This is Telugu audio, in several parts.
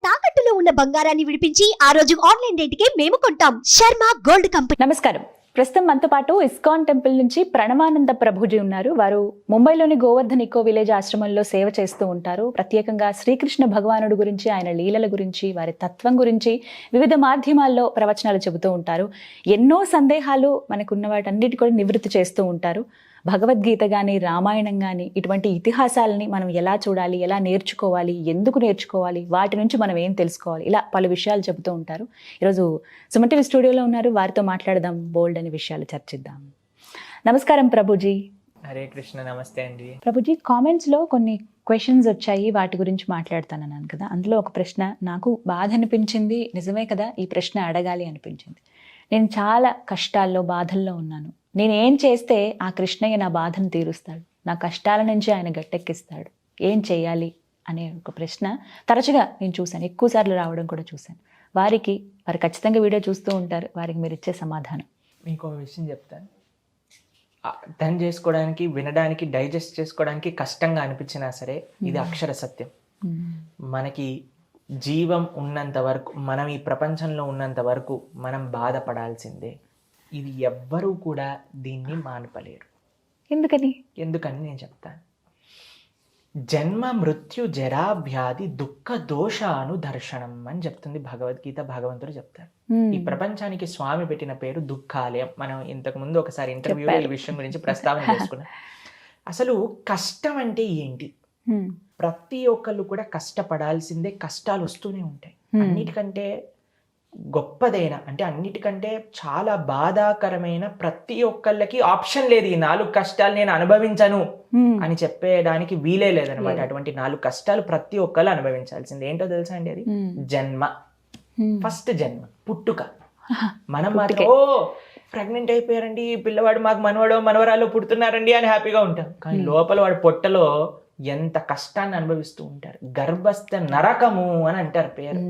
తాకట్టులో ఉన్న బంగారాన్ని విడిపించి ఆ రోజు ఆన్లైన్ రేటుకే మేము కొంటాం. Sharma gold company. నమస్కారం. ప్రస్తుతం మనతో పాటు ఇస్కాన్ టెంపుల్ నుంచి ప్రణవానంద ప్రభుజీ ఉన్నారు. వారు ముంబైలోని గోవర్ధన్ ఇకో విలేజ్ ఆశ్రమంలో సేవ చేస్తూ ఉంటారు. ప్రత్యేకంగా శ్రీకృష్ణ భగవానుడు గురించి, ఆయన లీలల గురించి, వారి తత్వం గురించి వివిధ మాధ్యమాల్లో ప్రవచనాలు చెబుతూ ఉంటారు. ఎన్నో సందేహాలు మనకున్న వాటన్నిటి కూడా నివృత్తి చేస్తూ ఉంటారు. భగవద్గీత కానీ, రామాయణం కానీ, ఇటువంటి ఇతిహాసాలని మనం ఎలా చూడాలి, ఎలా నేర్చుకోవాలి, ఎందుకు నేర్చుకోవాలి, వాటి నుంచి మనం ఏం తెలుసుకోవాలి, ఇలా పలు విషయాలు చెబుతూ ఉంటారు. ఈరోజు సుమన్ టీవీ స్టూడియోలో ఉన్నారు. వారితో మాట్లాడదాం, బోల్డ్ అనే విషయాలు చర్చిద్దాం. నమస్కారం ప్రభుజీ. హరే కృష్ణ. నమస్తే అండి. ప్రభుజీ, కామెంట్స్లో కొన్ని క్వశ్చన్స్ వచ్చాయి, వాటి గురించి మాట్లాడతానన్నాను కదా. అందులో ఒక ప్రశ్న నాకు బాధ అనిపించింది. నిజమే కదా, ఈ ప్రశ్న అడగాలి అనిపించింది. నేను చాలా కష్టాల్లో, బాధల్లో ఉన్నాను. నేను ఏం చేస్తే ఆ కృష్ణయ్య నా బాధను తీరుస్తాడు, నా కష్టాల నుంచి ఆయన గట్టెక్కిస్తాడు, ఏం చేయాలి అనే ఒక ప్రశ్న తరచుగా నేను చూశాను, ఎక్కువసార్లు రావడం కూడా చూశాను. వారు ఖచ్చితంగా వీడియో చూస్తూ ఉంటారు. వారికి మీరు ఇచ్చే సమాధానం? మీకు ఒక విషయం చెప్తాను. అర్థం చేసుకోవడానికి, వినడానికి, డైజెస్ట్ చేసుకోవడానికి కష్టంగా అనిపించినా సరే ఇది అక్షర సత్యం. మనకి జీవం ఉన్నంత వరకు, మనం ఈ ప్రపంచంలో ఉన్నంత వరకు మనం బాధపడాల్సిందే. ఇది ఎవ్వరూ కూడా దీన్ని మానుపలేరు. ఎందుకని నేను చెప్తాను. జన్మ మృత్యు జరా వ్యాధి దుఃఖ దోషాను దర్శనం అని చెప్తుంది భగవద్గీత. భగవంతుడు చెప్తారు. ఈ ప్రపంచానికి స్వామి పెట్టిన పేరు దుఃఖాలయం. మనం ఇంతకు ముందు ఒకసారి ఇంటర్వ్యూలో ఈ విషయం గురించి ప్రస్తావన చేసుకున్నాం. అసలు కష్టం అంటే ఏంటి? ప్రతి ఒక్కళ్ళు కూడా కష్టపడాల్సిందే. కష్టాలు వస్తూనే ఉంటాయి. అన్నిటికంటే గొప్పదైన, అంటే అన్నిటికంటే చాలా బాధాకరమైన, ప్రతి ఒక్కళ్ళకి ఆప్షన్ లేదు. ఈ 4 కష్టాలు నేను అనుభవించను అని చెప్పేయడానికి వీలే లేదనమాట. అటువంటి 4 కష్టాలు ప్రతి ఒక్కళ్ళు అనుభవించాల్సింది. ఏంటో తెలుసా అండి? అది జన్మ. ఫస్ట్ జన్మ, పుట్టుక. మనం మాత్రం ప్రెగ్నెంట్ అయిపోయారండి, పిల్లవాడు మాకు మనవాడో మనవరాలు పుడుతున్నారండి అని హ్యాపీగా ఉంటాం. కానీ లోపల వాడు పొట్టలో ఎంత కష్టాన్ని అనుభవిస్తూ ఉంటారు. గర్భస్థ నరకము అని అంటారు పేరు.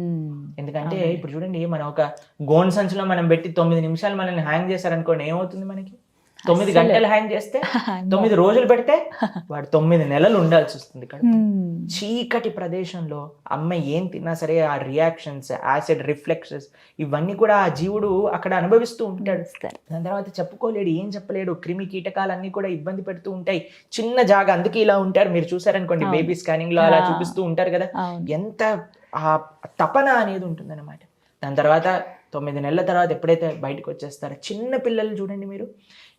ఎందుకంటే ఇప్పుడు చూడండి, మనం ఒక గోన్ సంచిలో మనం పెట్టి 9 నిమిషాలు మనల్ని హ్యాంగ్ చేశారనుకోండి, ఏమవుతుంది? మనకి 9 గంటలు హ్యాంగ్ చేస్తే 9 రోజులు పెడితే వాడు 9 నెలలు ఉండాల్సి వస్తుంది ఇక్కడ. చీకటి ప్రదేశంలో అమ్మాయి ఏం తిన్నా సరే ఆ రియాక్షన్స్, యాసిడ్ రిఫ్లెక్షన్స్, ఇవన్నీ కూడా ఆ జీవుడు అక్కడ అనుభవిస్తూ ఉంటాడు. దాని తర్వాత చెప్పుకోలేడు, ఏం చెప్పలేడు. క్రిమి కీటకాలన్నీ కూడా ఇబ్బంది పెడుతూ ఉంటాయి. చిన్న జాగా, అందుకే ఇలా ఉంటారు. మీరు చూసారనుకోండి, బేబీ స్కానింగ్ లో అలా చూపిస్తూ ఉంటారు కదా. ఎంత ఆ తపన అనేది ఉంటుంది అనమాట. దాని తర్వాత 9 నెలల తర్వాత ఎప్పుడైతే బయటకు వచ్చేస్తారో, చిన్న పిల్లలు చూడండి, మీరు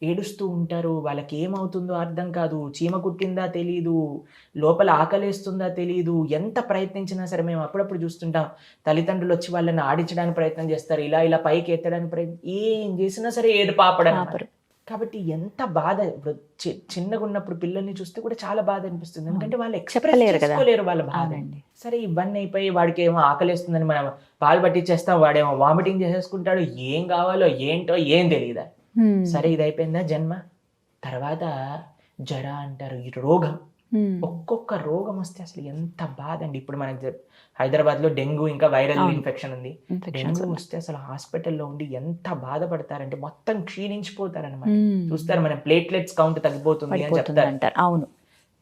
ఏడుస్తూ ఉంటారు. వాళ్ళకి ఏమవుతుందో అర్థం కాదు. చీమ కుట్టిందా తెలియదు, లోపల ఆకలేస్తుందా తెలియదు. ఎంత ప్రయత్నించినా సరే, మేము అప్పుడప్పుడు చూస్తుంటాం, తల్లిదండ్రులు వచ్చి వాళ్ళని ఆడించడానికి ప్రయత్నం చేస్తారు, ఇలా ఇలా పైకి ఎత్తడానికి ప్రయత్నం, ఏం చేసినా సరే ఏడు పాపడం. కాబట్టి ఎంత బాధ. చిన్నగా ఉన్నప్పుడు పిల్లల్ని చూస్తే కూడా చాలా బాధ అనిపిస్తుంది. ఎందుకంటే వాళ్ళు ఎక్స్ప్రెస్ చేసుకోలేరు వాళ్ళ బాధ. సరే, ఇవన్నీ అయిపోయి వాడికి ఏమో ఆకలిస్తుందని మనం పాలు పట్టించేస్తాం, వాడేమో వామిటింగ్ చేసేసుకుంటాడు. ఏం కావాలో ఏంటో ఏం తెలియదా. సరే, ఇది అయిపోయిందా జన్మ. తర్వాత జర అంటారు, ఈ రోగం. ఒక్కొక్క రోగం వస్తే అసలు ఎంత బాధ అండి. ఇప్పుడు మనకి హైదరాబాద్ లో డెంగ్యూ, ఇంకా వైరల్ ఇన్ఫెక్షన్ ఉంది. డెంగ్యూ వస్తే అసలు హాస్పిటల్లో ఉండి ఎంత బాధపడతారంటే మొత్తం క్షీణించిపోతారనమాట. చూస్తారు, మన ప్లేట్లెట్స్ కౌంట్ తగ్గిపోతుంది అని చెప్తారు. అవును,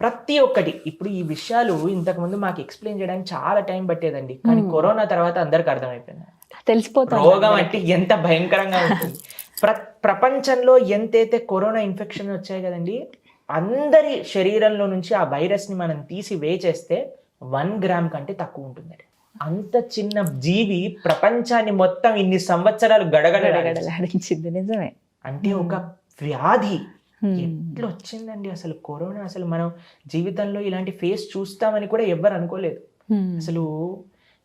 ప్రతి ఒక్కటి. ఇప్పుడు ఈ విషయాలు ఇంతకు ముందు మాకు ఎక్స్ప్లెయిన్ చేయడానికి చాలా టైం పట్టేదండి. కానీ కరోనా తర్వాత అందరికి అర్థమైపోయింది, తెలిసిపోతుంది రోగం అంటే ఎంత భయంకరంగా ఉంటుంది. ప్రపంచంలో ఎంతైతే కరోనా ఇన్ఫెక్షన్ వచ్చాయి కదండి, అందరి శరీరంలో నుంచి ఆ వైరస్ ని మనం తీసి వేచేస్తే 1 గ్రామ్ కంటే తక్కువ ఉంటుంది. అంత చిన్న జీవి ప్రపంచాన్ని మొత్తం ఇన్ని సంవత్సరాలు గడగడలాడించింది. నిజమే. అంటే ఒక వ్యాధి ఎట్లా వచ్చిందండి అసలు కరోనా. అసలు మనం జీవితంలో ఇలాంటి ఫేస్ చూస్తామని కూడా ఎవ్వరు అనుకోలేదు. అసలు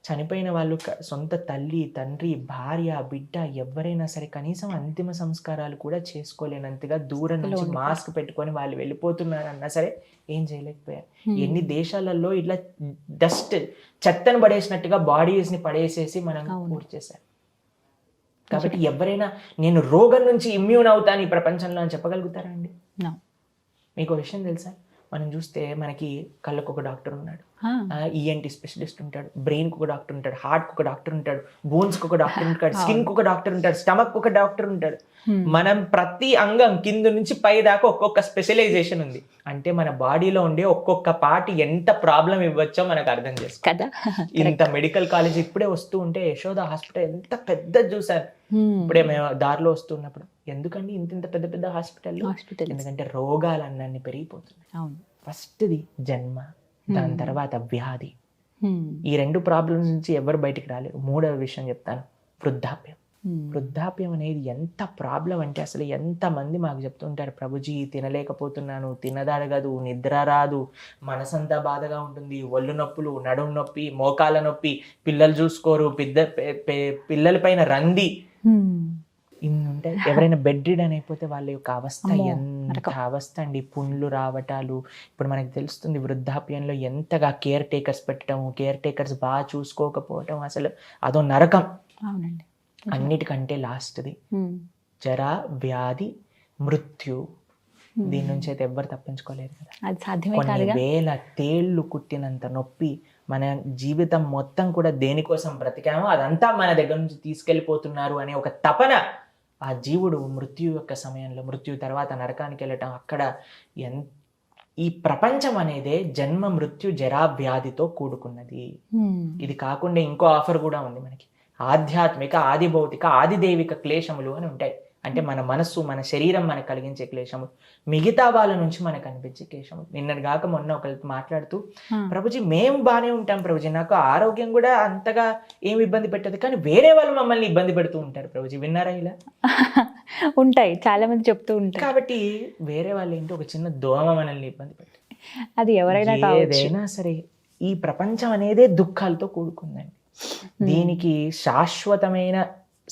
చనిపోయిన వాళ్ళు సొంత తల్లి, తండ్రి, భార్య, బిడ్డ ఎవరైనా సరే కనీసం అంతిమ సంస్కారాలు కూడా చేసుకోలేనంతగా దూరం నుంచి మాస్క్ పెట్టుకొని వాళ్ళు వెళ్ళిపోతున్నారన్నా సరే ఏం చేయలేకపోయారు. ఎన్ని దేశాలలో ఇట్లా డస్ట్, చెత్తను పడేసినట్టుగా బాడీస్ ని పడేసేసి మనం పూర్తి చేశారు. కాబట్టి ఎవరైనా నేను రోగం నుంచి ఇమ్యూన్ అవుతాను ఈ ప్రపంచంలో అని చెప్పగలుగుతారా అండి? మీకు విషయం తెలుసా, మనం చూస్తే మనకి కళ్ళకు ఒక డాక్టర్ ఉన్నాడు, ఆ, ఈఎన్టీ స్పెషలిస్ట్ ఉంటాడు, బ్రెయిన్కి ఒక డాక్టర్ ఉంటాడు, హార్ట్కి ఒక డాక్టర్ ఉంటాడు, బోన్స్కి ఒక డాక్టర్ ఉంటాడు, స్కిన్కి ఒక డాక్టర్ ఉంటాడు, స్టమక్ ఒక డాక్టర్ ఉంటాడు. మనం ప్రతి అంగం కింద నుంచి పై దాకా ఒక్కొక్క స్పెషలైజేషన్ ఉంది. అంటే మన బాడీలో ఉండే ఒక్కొక్క పార్ట్ ఎంత ప్రాబ్లం ఇవ్వచ్చో మనకు అర్థం చేసుకో కదా. ఇంత మెడికల్ కాలేజ్ ఇప్పుడే వస్తూ ఉంటే యశోద హాస్పిటల్ ఎంత పెద్దది చూసాను. ఇప్పుడే మేము దారిలో వస్తున్నప్పుడు, ఎందుకండి ఇంత ఇంత పెద్ద పెద్ద హాస్పిటల్? ఎందుకంటే రోగాలు అన్నీ పెరిగిపోతున్నాయి. అవును. ఫస్ట్ది జన్మ, దాని తర్వాత వ్యాధి. ఈ రెండు ప్రాబ్లమ్స్ నుంచి ఎవరు బయటికి రాలేరు. మూడవ విషయం చెప్తాను, వృద్ధాప్యం. వృద్ధాప్యం అనేది ఎంత ప్రాబ్లం అంటే అసలు ఎంతమంది మాకు చెప్తుంటారు, ప్రభుజీ తినలేకపోతున్నాను, తినదరగదు, నిద్ర రాదు, మనసంతా బాధగా ఉంటుంది, ఒళ్ళు నొప్పులు, నడుము నొప్పి, మోకాల నొప్పి, పిల్లలు చూసుకోరు, పిల్లల పైన రంది, ఇన్ని ఉంటాయి. ఎవరైనా బెడ్ రిడన్ అయిపోతే వాళ్ళ యొక్క అవస్థ ఎంత అవస్థ అండి. పుండ్లు రావటాలు. ఇప్పుడు మనకి తెలుస్తుంది వృద్ధాప్యంలో ఎంతగా కేర్ టేకర్స్ పెట్టడం, కేర్ టేకర్స్ బాగా చూసుకోకపోవటం, అసలు అదో నరకం. అవునండి. అన్నిటికంటే లాస్ట్ది జరా, వ్యాధి, మృత్యు. దీని నుంచి అయితే ఎవ్వరు తప్పించుకోలేరు కదా. అది సాధ్యమే కొన్ని కాదుగా. వేల తేళ్లు కుట్టినంత నొప్పి. మన జీవితం మొత్తం కూడా దేనికోసం బ్రతికామో అదంతా మన దగ్గర నుంచి తీసుకెళ్ళిపోతున్నారు అనే ఒక తపన ఆ జీవుడు మృత్యు యొక్క సమయంలో, మృత్యు తర్వాత నరకానికి వెళ్ళటం, అక్కడ ఈ ప్రపంచం అనేదే జన్మ, మృత్యు, జరా, వ్యాధితో కూడుకున్నది. ఇది కాకుండా ఇంకో ఆఫర్ కూడా ఉంది మనకి, ఆధ్యాత్మిక, ఆది భౌతిక, ఆది దైవిక క్లేశములు అని ఉంటాయి. అంటే మన మనస్సు, మన శరీరం మనకు కలిగించే క్లేశములు, మిగతా వాళ్ళ నుంచి మనకు అనిపించే క్లేశములు. నిన్నటి కాక మొన్న ఒకరితో మాట్లాడుతూ, ప్రభుజీ మేము బాగానే ఉంటాం ప్రభుజీ, నాకు ఆరోగ్యం కూడా అంతగా ఏమి ఇబ్బంది పెట్టదు, కానీ వేరే వాళ్ళు మమ్మల్ని ఇబ్బంది పెడుతూ ఉంటారు ప్రభుజీ. విన్నారా ఇలా? ఉంటాయి, చాలా మంది చెప్తూ ఉంటారు. కాబట్టి వేరే వాళ్ళు ఏంటి, ఒక చిన్న దోమ మనల్ని ఇబ్బంది పెట్టి, అది ఎవరైనా ఏదైనా సరే ఈ ప్రపంచం అనేదే దుఃఖాలతో కూడుకుందండి. దీనికి శాశ్వతమైన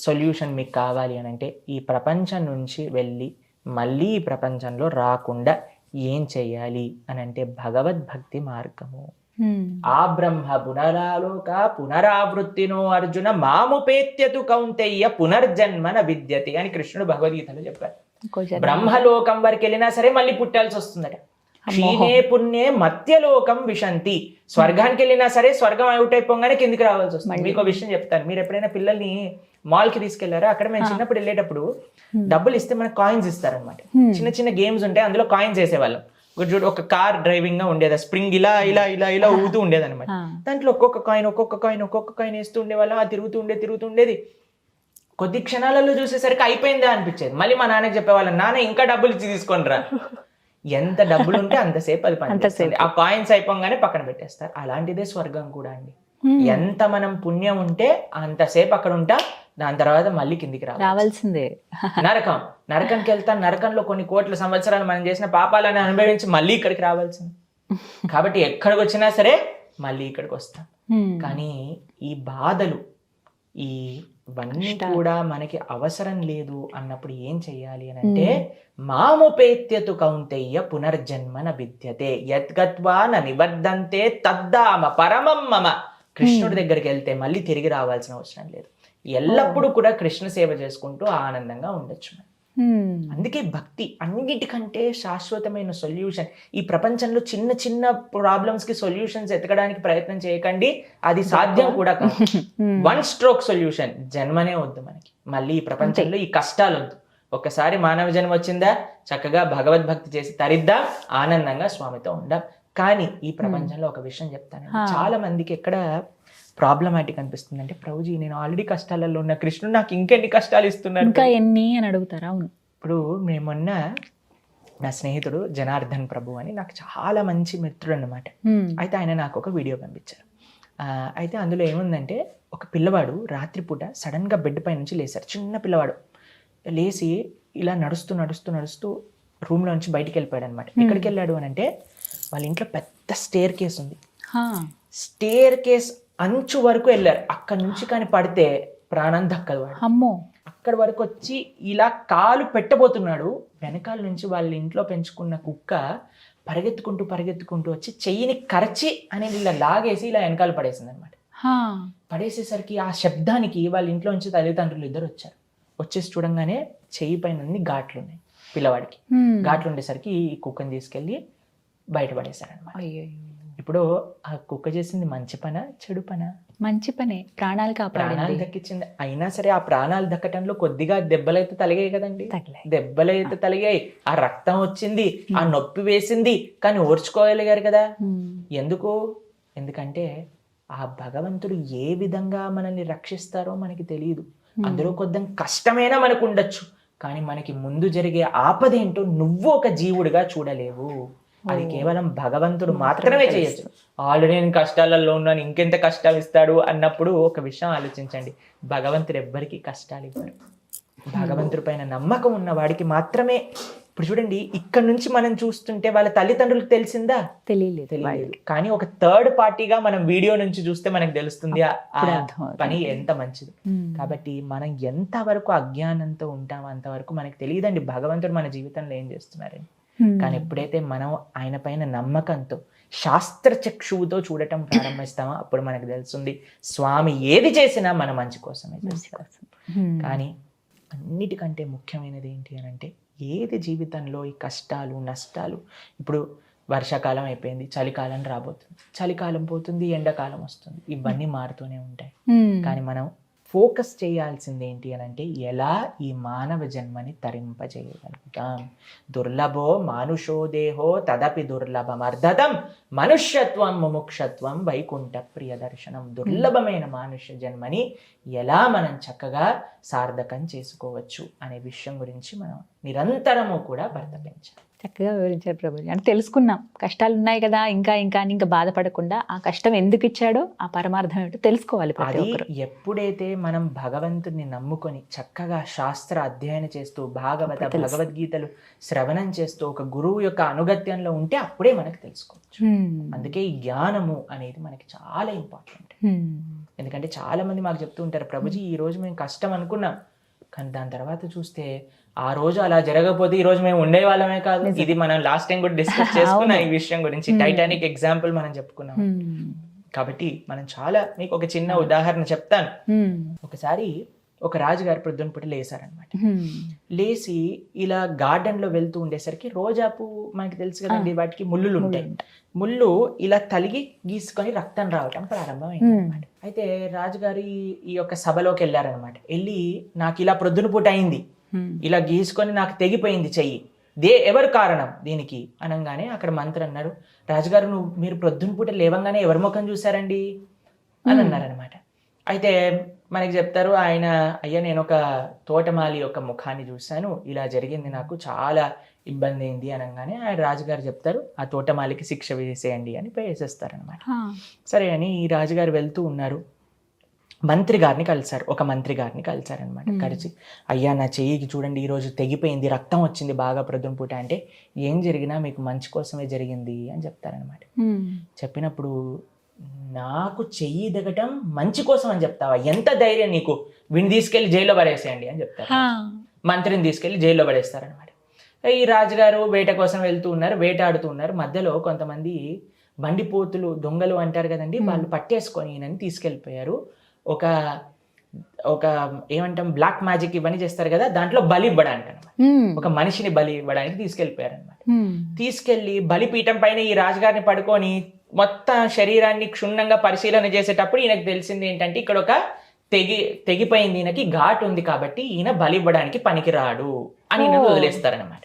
సొల్యూషన్ మీకు కావాలి అని అంటే, ఈ ప్రపంచం నుంచి వెళ్ళి మళ్ళీ ఈ ప్రపంచంలో రాకుండా ఏం చెయ్యాలి అని అంటే, భగవద్భక్తి మార్గము. ఆ బ్రహ్మ పునరాలోక పునరావృత్తినో అర్జున మాముపేత్యతు కౌంతేయ పునర్జన్మన విద్యతే అని కృష్ణుడు భగవద్గీతలో చెప్పారు. బ్రహ్మలోకం వరకు వెళ్ళినా సరే మళ్ళీ పుట్టాల్సి వస్తుందట. క్షీణే పుణ్యే మత్యలోకం విశంతి. స్వర్గానికి వెళ్ళినా సరే స్వర్గం అవుట్ అయిపోగానే కిందికి రావాల్సి వస్తుంది. మీకు ఒక విషయం చెప్తాను, మీరు ఎప్పుడైనా పిల్లల్ని మాల్ కి తీసుకెళ్లారా? అక్కడ మేము చిన్నప్పుడు వెళ్ళేటప్పుడు డబ్బులు ఇస్తే మనకు కాయిన్స్ ఇస్తారనమాట. చిన్న చిన్న గేమ్స్ ఉంటాయి, అందులో కాయిన్స్ వేసేవాళ్ళం. చూడు, ఒక కార్ డ్రైవింగ్ గా ఉండేది, స్ప్రింగ్ ఇలా ఇలా ఇలా ఇలా ఊగుతూ ఉండేది అనమాట. దాంట్లో ఒక్కొక్క కాయిన్ వేస్తూ ఉండేవాళ్ళం. అది తిరుగుతూ ఉండేది. కొద్ది క్షణాలలో చూసేసరికి అయిపోయిందా అనిపించేది. మళ్ళీ మా నాన్నకి చెప్పేవాళ్ళం, నాన్న ఇంకా డబ్బులు ఇచ్చి తీసుకొని రా. ఎంత డబ్బులు ఉంటే అంతసేపు అది పనిచేస్తుంది. ఆ కాయిన్స్ అయిపోగానే పక్కన పెట్టేస్తారు. అలాంటిదే స్వర్గం కూడా అండి. ఎంత మనం పుణ్యం ఉంటే అంతసేపు అక్కడ ఉంటా, దాని తర్వాత మళ్ళీ కిందికి రావాల్సిందే. నరకంకి వెళ్తాం, నరకంలో కొన్ని కోట్ల సంవత్సరాలు మనం చేసిన పాపాలను అనుభవించి మళ్ళీ ఇక్కడికి రావాల్సింది. కాబట్టి ఎక్కడికి వచ్చినా సరే మళ్ళీ ఇక్కడికి వస్తాం. కానీ ఈ బాధలు, ఇవన్నీ కూడా మనకి అవసరం లేదు అన్నప్పుడు ఏం చెయ్యాలి అని అంటే, మాముపేత్యతు కౌంతేయ పునర్జన్మన విద్యతే యద్గత్వా న నివర్ధంతే తద్ధామ పరమం మమ. కృష్ణుడి దగ్గరికి వెళ్తే మళ్ళీ తిరిగి రావాల్సిన అవసరం లేదు. ఎల్లప్పుడూ కూడా కృష్ణ సేవ చేసుకుంటూ ఆనందంగా ఉండొచ్చు. అందుకే భక్తి అన్నిటికంటే శాశ్వతమైన సొల్యూషన్. ఈ ప్రపంచంలో చిన్న చిన్న ప్రాబ్లమ్స్ కి సొల్యూషన్స్ ఎతకడానికి ప్రయత్నం చేయకండి, అది సాధ్యం కూడా కాదు. One stroke solution. జన్మనే వద్దు మనకి, మళ్ళీ ఈ ప్రపంచంలో ఈ కష్టాలు వద్దు. ఒక్కసారి మానవ జన్మ వచ్చిందా, చక్కగా భగవద్భక్తి చేసి తరిద్దాం, ఆనందంగా స్వామితో ఉందాం. కానీ ఈ ప్రపంచంలో ఒక విషయం చెప్తాను, చాలా మందికి ఎక్కడ ప్రాబ్లమాటిక్ అనిపిస్తుంది అంటే, ప్రభుజీ నేను ఆల్రెడీ కష్టాలలో ఉన్న, కృష్ణుడు నాకు ఇంకెన్ని కష్టాలు ఇస్తున్నాడు, ఇంకా ఎన్ని అని అడుగుతారా? అవును. ఇప్పుడు మేమొన్న నా స్నేహితుడు జనార్దన్ ప్రభు అని, నాకు చాలా మంచి మిత్రుడు అన్నమాట. అయితే ఆయన నాకు ఒక వీడియో పంపించారు. అయితే అందులో ఏముందంటే, ఒక పిల్లవాడు రాత్రిపూట సడన్ గా బెడ్ పై నుంచి లేచారు. చిన్న పిల్లవాడు లేచి ఇలా నడుస్తూ రూమ్ లో నుంచి బయటికి వెళ్ళిపోయాడు అనమాట. ఎక్కడికి వెళ్ళాడు అని అంటే, వాళ్ళ ఇంట్లో పెద్ద స్టేర్ కేస్ ఉంది. స్టేర్ కేస్ అంచు వరకు వెళ్ళారు. అక్కడ నుంచి కానీ పడితే ప్రాణం దక్కదు. అమ్మో. అక్కడ వరకు వచ్చి ఇలా కాలు పెట్టబోతున్నాడు, వెనకాల నుంచి వాళ్ళ ఇంట్లో పెంచుకున్న కుక్క పరిగెత్తుకుంటూ వచ్చి చెయ్యిని కరచి అనేది ఇలా లాగేసి ఇలా వెనకాల పడేసింది అనమాట. పడేసేసరికి ఆ శబ్దానికి వాళ్ళ ఇంట్లో నుంచి తల్లిదండ్రులు ఇద్దరు వచ్చారు. వచ్చేసి చూడంగానే చెయ్యి పైన ఘాట్లు ఉన్నాయి పిల్లవాడికి. ఘాట్లు ఉండేసరికి ఈ కుక్కని తీసుకెళ్ళి బయటపడేశారనమాట. అయ్యో, ఇప్పుడు ఆ కుక్క చేసింది మంచి పనా చెడు పనా? మంచి పనే, ప్రాణాలు ప్రాణాలు కాపాడింది. దక్కించింది. అయినా సరే ఆ ప్రాణాలు దక్కటంలో కొద్దిగా దెబ్బలైతే తలిగాయి కదండి. తగిలాయి. దెబ్బలైతే తలిగాయి, ఆ రక్తం వచ్చింది, ఆ నొప్పి వేసింది, కానీ ఓర్చుకోగలిగారు కదా. ఎందుకు? ఎందుకంటే ఆ భగవంతుడు ఏ విధంగా మనల్ని రక్షిస్తారో మనకి తెలియదు. అందులో కొద్దిగా కష్టమైనా మనకు ఉండొచ్చు, కానీ మనకి ముందు జరిగే ఆపదేంటో నువ్వు ఒక జీవుడిగా చూడలేవు. అది కేవలం భగవంతుడు మాత్రమే చేయొచ్చు. ఆల్రెడీ నేను కష్టాలలో ఉన్నాను, ఇంకెంత కష్టాలు ఇస్తాడు అన్నప్పుడు ఒక విషయం ఆలోచించండి, భగవంతుడు ఎవ్వరికి కష్టాలు ఇవ్వరు. భగవంతుడి పైన నమ్మకం ఉన్న వాడికి మాత్రమే. ఇప్పుడు చూడండి, ఇక్కడ నుంచి మనం చూస్తుంటే వాళ్ళ తల్లిదండ్రులకు తెలిసిందా? తెలియలేదు. కానీ ఒక థర్డ్ పార్టీగా మనం వీడియో నుంచి చూస్తే మనకు తెలుస్తుంది ఆ పని ఎంత మంచిది. కాబట్టి మనం ఎంత వరకు అజ్ఞానంతో ఉంటామో అంతవరకు మనకు తెలియదండి భగవంతుడు మన జీవితంలో ఏం చేస్తున్నారని. కానీ ఎప్పుడైతే మనం ఆయన పైన నమ్మకంతో శాస్త్ర చక్షువుతో చూడటం ప్రారంభిస్తామో అప్పుడు మనకు తెలుస్తుంది స్వామి ఏది చేసినా మన మంచి కోసమే చేస్తారు. కానీ అన్నిటికంటే ముఖ్యమైనది ఏంటి అని అంటే, ఏది జీవితంలో ఈ కష్టాలు నష్టాలు, ఇప్పుడు వర్షాకాలం అయిపోయింది, చలికాలం రాబోతుంది, చలికాలం పోతుంది, ఎండాకాలం వస్తుంది, ఇవన్నీ మారుతూనే ఉంటాయి. కానీ మనం ఫోకస్ చేయాల్సింది ఏంటి అని అంటే, ఎలా ఈ మానవ జన్మని తరింపజేయగలుగుతాం. దుర్లభో మానుషో దేహో తదపి దుర్లభం అర్ధతం మనుష్యత్వం ముముక్షత్వం వైకుంఠ ప్రియ దర్శనం. దుర్లభమైన మానుష్య జన్మని ఎలా మనం చక్కగా సార్థకం చేసుకోవచ్చు అనే విషయం గురించి మనం నిరంతరము కూడా పరితపించాలి. చక్కగా వివరించారు ప్రభుజీ. అంటే తెలుసుకున్నాం, కష్టాలు ఉన్నాయి కదా, ఇంకా బాధపడకుండా ఆ కష్టం ఎందుకు ఇచ్చాడో ఆ పరమార్థం ఏమిటో తెలుసుకోవాలి ప్రతి అది ఒక్కరు. ఎప్పుడైతే మనం భగవంతుడిని నమ్ముకొని చక్కగా శాస్త్ర అధ్యయనం చేస్తూ భగవద్గీతలు శ్రవణం చేస్తూ ఒక గురువు యొక్క అనుగత్యంలో ఉంటే అప్పుడే మనకు తెలుసుకోవచ్చు. అందుకే ఈ జ్ఞానము అనేది మనకి చాలా ఇంపార్టెంట్. ఎందుకంటే చాలా మంది మాకు చెప్తూ ఉంటారు, ప్రభుజీ ఈ రోజు మేము కష్టం అనుకున్నాం, కానీ దాని తర్వాత చూస్తే ఆ రోజు అలా జరగకపోతే ఈ రోజు మేము ఉండే వాళ్ళమే కాదు. ఇది మనం లాస్ట్ టైం కూడా డిస్కస్ చేసుకున్నాం ఈ విషయం గురించి. టైటానిక్ ఎగ్జాంపుల్ మనం చెప్పుకున్నాం. కాబట్టి మనం చాలా, మీకు ఒక చిన్న ఉదాహరణ చెప్తాను. ఒకసారి ఒక రాజుగారు ప్రొద్దున పూట లేసారనమాట. లేచి ఇలా గార్డెన్ లో వెళ్తూ ఉండేసరికి రోజా పువ్వు మనకి తెలుసు కదండి, వాటికి ముళ్ళులు ఉంటాయి. ముళ్ళు ఇలా తలిగి గీసుకొని రక్తం రావటం ప్రారంభమైంది అనమాట. అయితే రాజుగారు ఈ యొక్క సభలోకి వెళ్ళారనమాట. వెళ్ళి, నాకు ఇలా ప్రొద్దున పూట అయింది, ఇలా గీసుకొని నాకు తెగిపోయింది చెయ్యి, ఎవరు కారణం దీనికి అనగానే అక్కడ మంత్రి అన్నారు, రాజుగారు మీరు ప్రొద్దున పూట లేవంగానే ఎవరి ముఖం చూసారండి అని అన్నారనమాట. అయితే మనకి చెప్తారు ఆయన, అయ్యా నేను ఒక తోటమాలి యొక్క ముఖాన్ని చూశాను, ఇలా జరిగింది, నాకు చాలా ఇబ్బంది అయింది అనగానే ఆయన రాజుగారు చెప్తారు, ఆ తోటమాలికి శిక్ష వేసేయండి అని వేసేస్తారనమాట. సరే అని ఈ రాజుగారు వెళ్తూ ఉన్నారు, మంత్రి గారిని కలిశారు, ఒక మంత్రి గారిని కలిశారనమాట. కలిసి, అయ్యా నా చెయ్యికి చూడండి ఈరోజు తెగిపోయింది, రక్తం వచ్చింది బాగా ప్రొద్దున పూట. అంటే ఏం జరిగినా మీకు మంచి కోసమే జరిగింది అని చెప్తారనమాట. చెప్పినప్పుడు, నాకు చెయ్యి దిగటం మంచి కోసం అని చెప్తావా, ఎంత ధైర్యం నీకు, వీడిని తీసుకెళ్లి జైల్లో పడేసేయండి అని చెప్తారు. మంత్రిని తీసుకెళ్లి జైల్లో పడేస్తారనమాట. ఈ రాజుగారు వేట కోసం వెళ్తూ ఉన్నారు, వేటాడుతూ ఉన్నారు. మధ్యలో కొంతమంది బండిపోతులు, దొంగలు అంటారు కదండి, వాళ్ళు పట్టేసుకొని ఈయనని తీసుకెళ్ళిపోయారు. ఒక ఏమంటాం, బ్లాక్ మ్యాజిక్ ఇవన్నీ చేస్తారు కదా, దాంట్లో బలి ఇవ్వడానికి అనమాట, ఒక మనిషిని బలి ఇవ్వడానికి తీసుకెళ్ళిపోయారు అనమాట. తీసుకెళ్లి బలిపీఠం పైన ఈ రాజుగారిని పడుకొని మొత్తం శరీరాన్ని క్షుణ్ణంగా పరిశీలన చేసేటప్పుడు ఈయనకు తెలిసింది ఏంటంటే, ఇక్కడ ఒక తెగిపోయింది, ఈయనకి ఘాట్ ఉంది, కాబట్టి ఈయన బలి ఇవ్వడానికి పనికిరాడు అని ఈయనను వదిలేస్తారనమాట.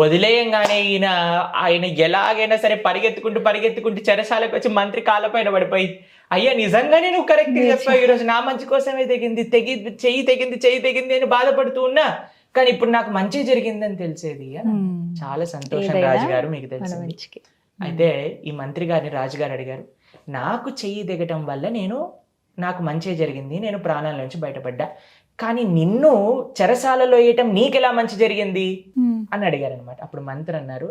వదిలేయంగానే ఆయన ఎలాగైనా సరే పరిగెత్తుకుంటూ చెరసాలకు వచ్చి మంత్రి కాళ్ళపైన పడిపోయి, అయ్యా నిజంగానే నువ్వు కరెక్ట్ చెప్పావు, ఈరోజు నా మంచి కోసమే చెయ్యి తెగింది అని బాధపడుతూ ఉన్నా, కానీ ఇప్పుడు నాకు మంచి జరిగిందని తెలిసేది. చాలా సంతోషం రాజుగారు, మీకు తెలిసింది. అయితే ఈ మంత్రి గారిని రాజుగారు అడిగారు, నాకు చెయ్యి దిగటం వల్ల నాకు మంచి జరిగింది, నేను ప్రాణాల నుంచి బయటపడ్డా, కానీ నిన్ను చెరసాలలో వేయటం నీకెలా మంచి జరిగింది అని అడిగారు అనమాట. అప్పుడు మంత్రి అన్నారు,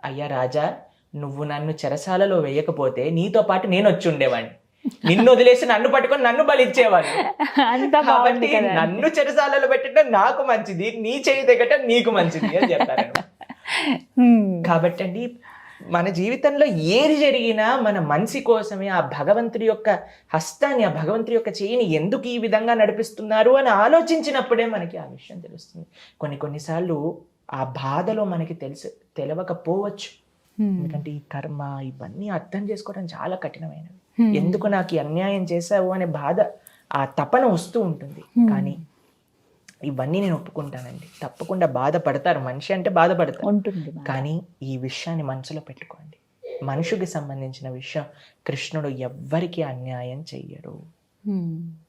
అయ్యా రాజా, నువ్వు నన్ను చెరసాలలో వేయకపోతే నీతో పాటు నేను వచ్చి ఉండేవాడిని, నిన్ను వదిలేసి నన్ను పట్టుకొని నన్ను బలిచ్చేవాడిని, కాబట్టి నన్ను చెరసాలలో పెట్టడం నాకు మంచిది, నీ చెయ్యి దిగటం నీకు మంచిది అని చెప్పారు. కాబట్టి అండి, మన జీవితంలో ఏది జరిగినా మన మనసి కోసమే, ఆ భగవంతుడి యొక్క హస్తాన్ని, ఆ భగవంతుడి యొక్క చేయిని ఎందుకు ఈ విధంగా నడిపిస్తున్నారు అని ఆలోచించినప్పుడే మనకి ఆ విషయం తెలుస్తుంది. కొన్నిసార్లు ఆ బాధలో మనకి తెలియకపోవచ్చు, ఎందుకంటే ఈ కర్మ ఇవన్నీ అర్థం చేసుకోవడం చాలా కఠినమైనవి. ఎందుకు నాకు ఈ అన్యాయం చేశావు అనే బాధ, ఆ తపన వస్తూ ఉంటుంది. కానీ ఇవన్నీ నేను ఒప్పుకుంటానండి, తప్పకుండా బాధపడతారు, మనిషి అంటే బాధపడతారు. ఉంటుంది. కానీ ఈ విషయాన్ని మనసులో పెట్టుకోండి, మనుషుకి సంబంధించిన విషయం, కృష్ణుడు ఎవ్వరికి అన్యాయం చెయ్యడు.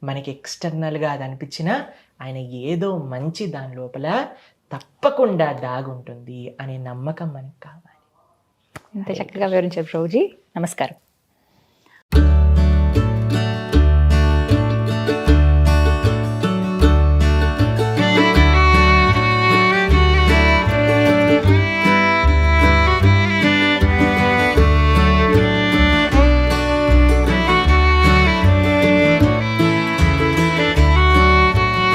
మనకి ఎక్స్టర్నల్గా అది అనిపించినా ఆయన ఏదో మంచి దాని లోపల తప్పకుండా దాగుంటుంది అనే నమ్మకం మనకు కావాలి. ఇంత చక్కగా వివరించారు ప్రభుజీ. నమస్కారం.